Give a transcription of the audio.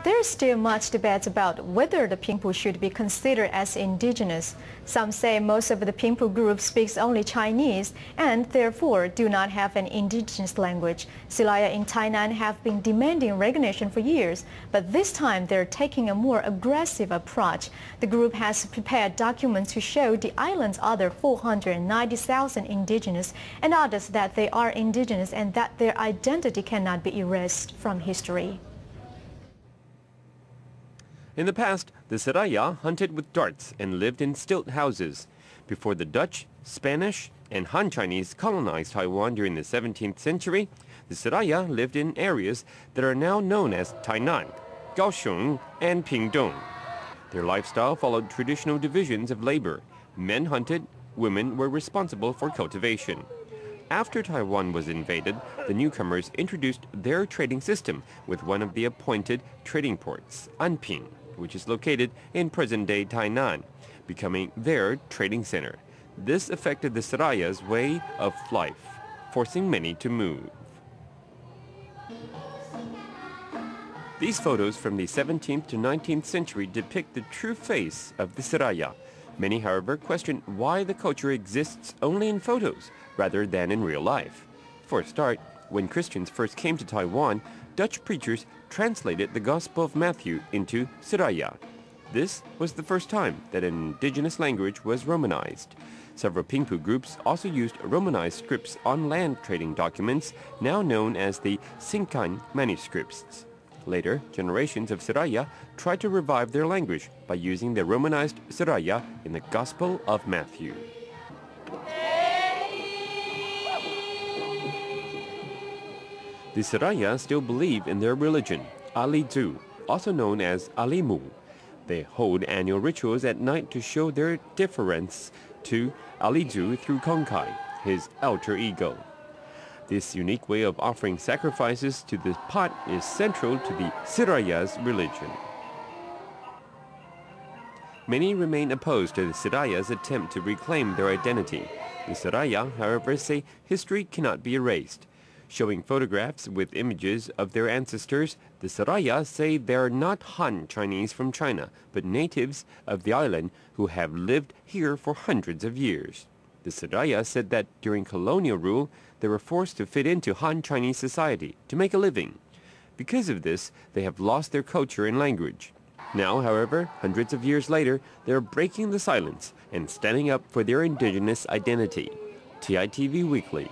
There is still much debate about whether the Pingpu should be considered as indigenous. Some say most of the Pingpu group speaks only Chinese and therefore do not have an indigenous language. Siraya in Tainan have been demanding recognition for years, but this time they're taking a more aggressive approach. The group has prepared documents to show the island's other 490,000 indigenous and others that they are indigenous and that their identity cannot be erased from history. In the past, the Siraya hunted with darts and lived in stilt houses. Before the Dutch, Spanish, and Han Chinese colonized Taiwan during the 17th century, the Siraya lived in areas that are now known as Tainan, Kaohsiung, and Pingpu. Their lifestyle followed traditional divisions of labor. Men hunted, women were responsible for cultivation. After Taiwan was invaded, the newcomers introduced their trading system with one of the appointed trading ports, Anping, which is located in present-day Tainan, becoming their trading center. This affected the Siraya's way of life, forcing many to move. These photos from the 17th to 19th century depict the true face of the Siraya. Many, however, question why the culture exists only in photos rather than in real life. For a start, when Christians first came to Taiwan, Dutch preachers translated the Gospel of Matthew into Siraya. This was the first time that an indigenous language was Romanized. Several Pingpu groups also used Romanized scripts on land trading documents, now known as the Sinkan manuscripts. Later, generations of Siraya tried to revive their language by using the Romanized Siraya in the Gospel of Matthew. The Siraya still believe in their religion, Alizu, also known as Alimu. They hold annual rituals at night to show their deference to Alizu through Konkai, his alter ego. This unique way of offering sacrifices to the pot is central to the Siraya's religion. Many remain opposed to the Siraya's attempt to reclaim their identity. The Siraya, however, say history cannot be erased. Showing photographs with images of their ancestors, the Siraya say they are not Han Chinese from China, but natives of the island who have lived here for hundreds of years. The Siraya said that during colonial rule, they were forced to fit into Han Chinese society to make a living. Because of this, they have lost their culture and language. Now, however, hundreds of years later, they are breaking the silence and standing up for their indigenous identity. TITV Weekly.